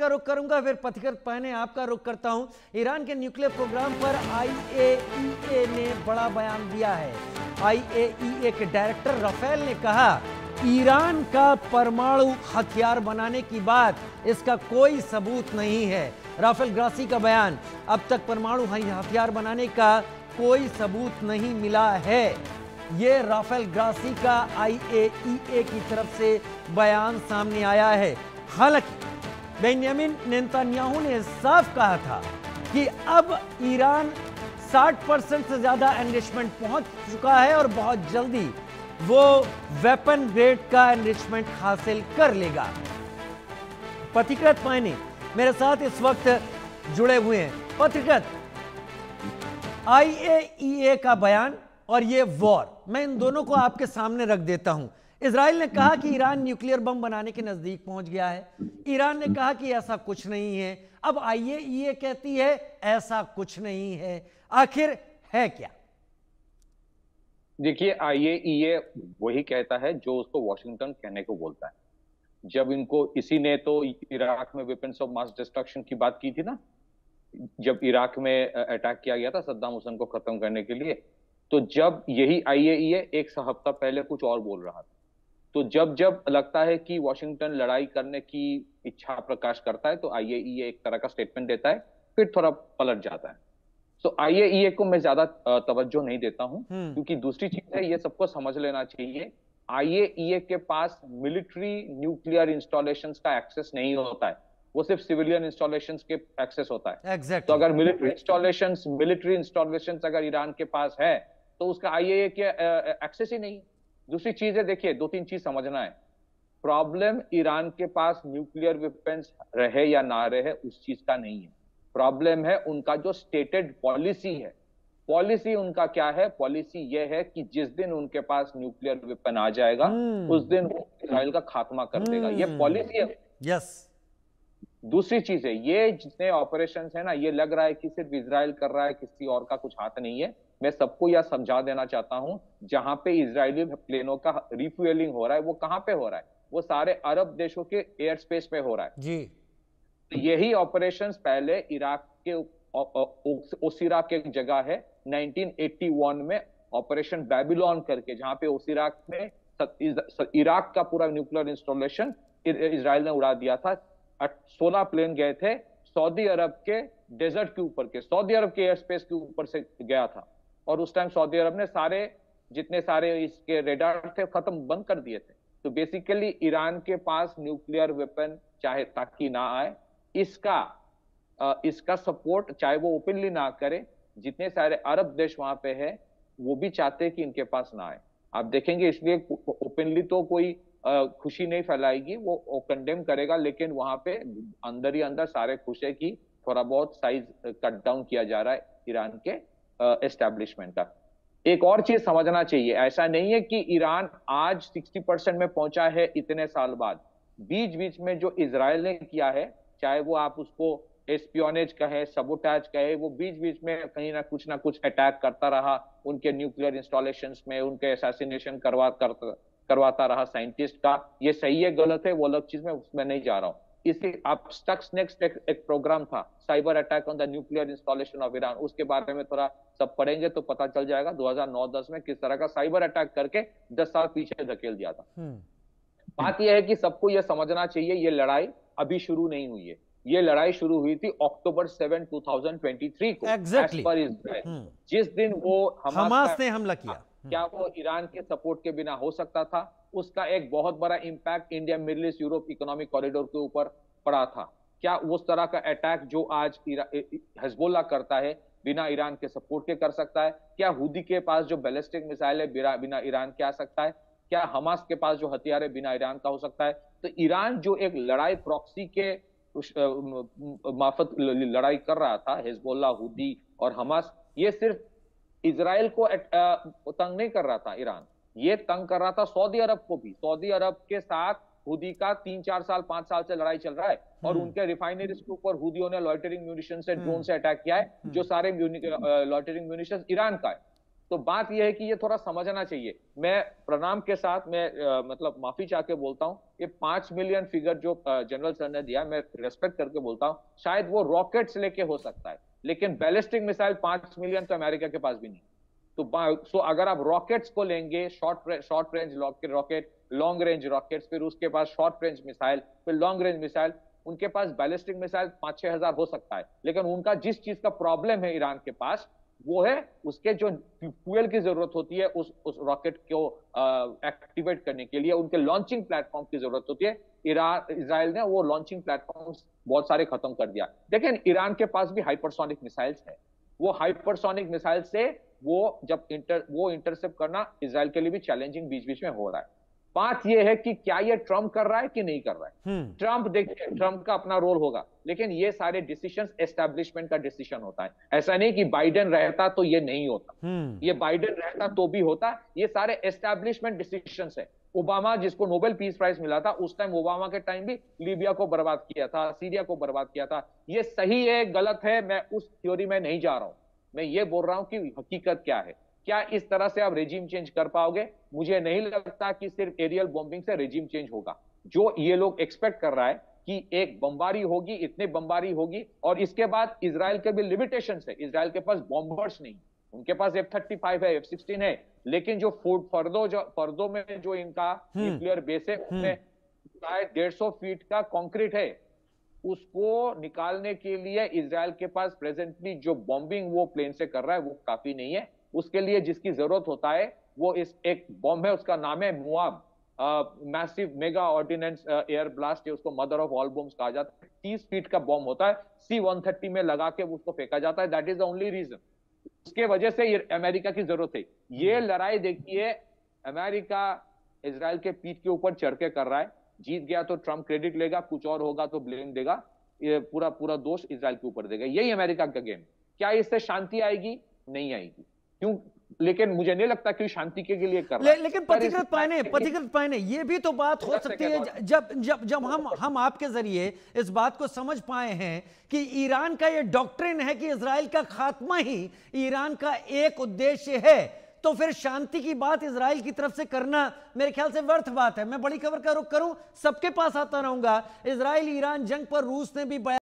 का रुख करूंगा, फिर पथिकृत पहने आपका रुख करता हूं। ईरान के न्यूक्लियर प्रोग्राम पर आईएईए ने बड़ा बयान दिया है। आईएईए के डायरेक्टर राफेल ने कहा, ईरान का परमाणु हथियार बनाने की बात, इसका कोई सबूत नहीं है। राफेल ग्रासी का बयान, अब तक परमाणु हथियार बनाने का कोई सबूत नहीं मिला है। यह राफेल ग्रासी का आईएईए की तरफ से बयान सामने आया है। हालांकि बेंजामिन नेतन्याहू ने साफ कहा था कि अब ईरान 60% से ज्यादा एनरिचमेंट पहुंच चुका है और बहुत जल्दी वो वेपन ग्रेड का एनरिचमेंट हासिल कर लेगा। पथिकृत पायनी मेरे साथ इस वक्त जुड़े हुए हैं। पथिकृत, आईएईए का बयान और ये वॉर, मैं इन दोनों को आपके सामने रख देता हूं। इजराइल ने कहा कि ईरान न्यूक्लियर बम बनाने के नजदीक पहुंच गया है। ईरान ने कहा कि ऐसा कुछ नहीं है। अब आईएईए कहती है ऐसा कुछ नहीं है। आखिर है क्या? देखिए, आईएईए वही कहता है जो उसको वॉशिंगटन कहने को बोलता है। जब इनको इसी ने तो इराक में वेपन्स ऑफ मास डिस्ट्रक्शन की बात की थी ना, जब इराक में अटैक किया गया था सद्दाम हुसैन को खत्म करने के लिए, तो जब यही आईएईए एक हफ्ता पहले कुछ और बोल रहा था। तो जब जब लगता है कि वॉशिंगटन लड़ाई करने की इच्छा प्रकाश करता है तो आईएईए एक तरह का स्टेटमेंट देता है, फिर थोड़ा पलट जाता है। तो आईएईए को मैं ज्यादा तवज्जो नहीं देता हूं, क्योंकि दूसरी चीज है, ये सबको समझ लेना चाहिए, आईएईए के पास मिलिट्री न्यूक्लियर इंस्टॉलेशंस का एक्सेस नहीं होता है, वो सिर्फ सिविलियन इंस्टॉलेशंस के एक्सेस होता है। exactly. तो अगर मिलिट्री इंस्टॉलेशंस अगर ईरान के पास है तो उसका आईएईए के एक्सेस ही नहीं। दूसरी चीज है, देखिए, दो तीन चीज समझना है। प्रॉब्लम ईरान के पास न्यूक्लियर वेपन्स रहे या ना रहे उस चीज का नहीं है। प्रॉब्लम है उनका जो स्टेटेड पॉलिसी है। पॉलिसी उनका क्या है? पॉलिसी ये है कि जिस दिन उनके पास न्यूक्लियर वेपन आ जाएगा उस दिन वो इजराइल का खात्मा कर देगा। ये पॉलिसी है। यस। दूसरी चीज है, ये जितने ऑपरेशंस है ना, ये लग रहा है कि सिर्फ इजराइल कर रहा है, किसी और का कुछ हाथ नहीं है। मैं सबको यह समझा देना चाहता हूं, जहां पे इजरायली प्लेनों का रिफ्यूलिंग हो रहा है वो कहां पे हो रहा है? वो सारे अरब देशों के एयर स्पेस पे हो रहा है जी। तो यही ऑपरेशंस पहले इराक के ओसिरा के एक जगह है 1981 में ऑपरेशन बेबीलोन करके, जहां पे ओसिराक में इराक का पूरा न्यूक्लियर इंस्टॉलेशन इजराइल ने उड़ा दिया था। 16 प्लेन गए थे सऊदी अरब के डेजर्ट के ऊपर के, सऊदी अरब के एयर स्पेस के ऊपर से गया था। और उस टाइम सऊदी अरब ने सारे जितने सारे इसके रेडार थे खत्म बंद कर दिए थे। तो बेसिकली ईरान के पास न्यूक्लियर वेपन चाहे ताकि ना आए, इसका सपोर्ट चाहे वो ओपनली ना करे, जितने सारे अरब देश वहां पे है वो भी चाहते हैं कि इनके पास ना आए। आप देखेंगे, इसलिए ओपनली तो कोई खुशी नहीं फैलाएगी, वो कंडेम करेगा, लेकिन वहां पे अंदर ही अंदर सारे खुश है कि थोड़ा बहुत साइज कट डाउन किया जा रहा है ईरान के एस्टेब्लिशमेंट का। एक और चीज समझना चाहिए, ऐसा नहीं है कि ईरान आज 60% में पहुंचा है इतने साल बाद। बीच बीच में जो इजराइल ने किया है, चाहे वो आप उसको एस्पियोनेज कहे, सबोटाज कहे, वो बीच बीच में कहीं ना कुछ अटैक करता रहा उनके न्यूक्लियर इंस्टॉलेशंस में, उनके असैसिनेशन करवाता रहा साइंटिस्ट का। ये सही है गलत है वो अलग चीज में उसमें नहीं जा रहा हूं। इसी आप स्टक्स नेक्स्ट एक प्रोग्राम था, cyber attack on the nuclear installation of Iran, उसके बारे में थोड़ा सब पढ़ेंगे तो पता चल जाएगा 2009-10 में किस तरह का साइबर अटैक करके 10 साल पीछे धकेल दिया था। बात यह है कि सबको यह समझना चाहिए, ये लड़ाई अभी शुरू नहीं हुई है। ये लड़ाई शुरू हुई थी अक्टूबर 7, 2023 को, एग्जैक्टली पर इजराइल जिस दिन वो हमास ने हमला किया, क्या वो ईरान के सपोर्ट के बिना हो सकता था? उसका एक बहुत बड़ा impact India, middle east, Europe economic corridor के ऊपर पड़ा था। क्या उस तरह का अटैक जो आज हिजबुल्लाह करता है बिना ईरान के सपोर्ट के कर सकता है? क्या हुदी के पास जो बैलिस्टिक मिसाइल है बिना ईरान के आ सकता है? क्या हमास के पास जो हथियार है बिना ईरान का हो सकता है? तो ईरान जो एक लड़ाई प्रॉक्सी के मार्फत लड़ाई कर रहा था, हिजबुल्लाह, हुदी और हमास, ये सिर्फ इजराइल को तंग नहीं कर रहा था ईरान, ये तंग कर रहा था सऊदी अरब को भी। सऊदी अरब के साथ हुदी का 3-4 साल 5 साल से लड़ाई चल रहा है और उनके रिफाइनरीज के ऊपर हुदियों ने लॉइटरिंग म्यूनिशन से ड्रोन से अटैक किया है, जो सारे लॉइटरिंग म्यूनिशन ईरान का है। तो बात यह है कि ये थोड़ा समझना चाहिए। मैं प्रणाम के साथ मैं मतलब माफी चाह के बोलता हूँ, ये 5 मिलियन फिगर जो जनरल सर ने दिया, मैं रेस्पेक्ट करके बोलता हूँ, शायद वो रॉकेट्स लेके हो सकता है, लेकिन बैलिस्टिक मिसाइल 5 मिलियन तो अमेरिका के पास भी नहीं। तो अगर आप रॉकेट्स को लेंगे, short range rocket, long range rockets, फिर उसके पास शॉर्ट रेंज मिसाइल, फिर लॉन्ग रेंज मिसाइल, उनके पास बैलिस्टिक मिसाइल 5-6 हजार हो सकता है, लेकिन उनका जिस चीज का प्रॉब्लम है ईरान के पास, वो है उसके जो फ्यूल की जरूरत होती है उस रॉकेट को एक्टिवेट करने के लिए, उनके लॉन्चिंग प्लेटफॉर्म की जरूरत होती है। इजराइल ने वो लॉन्चिंग प्लेटफॉर्म बहुत सारे खत्म कर दिया। लेकिन ईरान के पास भी हाइपरसोनिक मिसाइल्स है, वो हाइपरसोनिक मिसाइल से वो इंटरसेप्ट करना इजराइल के लिए भी चैलेंजिंग बीच बीच में हो रहा है। बात यह है कि क्या ये ट्रम्प कर रहा है कि नहीं कर रहा है। ट्रम्प, देखिए, ट्रम्प का अपना रोल होगा, लेकिन ये सारे डिसीजंस एस्टैब्लिशमेंट का डिसीजन होता है। ऐसा नहीं कि बाइडेन रहता तो ये नहीं होता, ये बाइडेन रहता तो भी होता। ये सारे एस्टैब्लिशमेंट डिसीजंस है। ओबामा, जिसको नोबेल पीस प्राइज मिला था, उस टाइम ओबामा के टाइम भी लीबिया को बर्बाद किया था, सीरिया को बर्बाद किया था। ये सही है गलत है, मैं उस थ्योरी में नहीं जा रहा हूं। मैं ये बोल रहा हूं कि हकीकत क्या है। क्या इस तरह से आप रेजिम चेंज कर पाओगे? मुझे नहीं लगता कि सिर्फ एरियल बॉम्बिंग से रेजिम चेंज होगा। जो ये लोग एक्सपेक्ट कर रहा है कि एक बमबारी होगी, इतनी बमबारी होगी, और इसके बाद इजराइल के भी लिमिटेशंस है। इजराइल के पास बॉम्बर्स नहीं, उनके पास F-35 है, F-16 है, लेकिन जो फर्दों में जो इनका न्यूक्लियर बेस है, उसमें शायद 150 फीट का कंक्रीट है। उसको निकालने के लिए इजराइल के पास प्रेजेंटली जो बॉम्बिंग वो प्लेन से कर रहा है वो काफी नहीं है। उसके लिए जिसकी जरूरत होता है वो इस एक बॉम्ब है, उसका नाम है MOAB, massive mega ordinance air blast है, उसको मदर ऑफ ऑल बॉम्ब्स कहा जाता है। 30 फीट का बॉम्ब होता है, C-130 में लगा के उसको फेंका जाता है। That is the only reason, उसके वजह से ये अमेरिका की जरूरत है। ये लड़ाई देखिए, अमेरिका इजराइल के पीठ के ऊपर चढ़ के कर रहा है। जीत गया तो ट्रम्प क्रेडिट लेगा, कुछ और होगा तो ब्लेम देगा, ये पूरा दोष इजराइल के ऊपर देगा। यही अमेरिका का गेम। क्या इससे शांति आएगी? नहीं आएगी। क्यों? लेकिन मुझे नहीं लगता कि शांति के लिए कर रहा है। लेकिन पथिकृत पायने ये भी तो बात हो सकती है, जब हम आपके जरिए इस बात को समझ पाए हैं कि ईरान का ये डॉक्ट्रिन है कि इजराइल का खात्मा ही ईरान का एक उद्देश्य है, तो फिर शांति की बात इजराइल की तरफ से करना मेरे ख्याल से व्यर्थ बात है। मैं बड़ी खबर का रुख करूं, सबके पास आता रहूंगा। इजराइल ईरान जंग पर रूस ने भी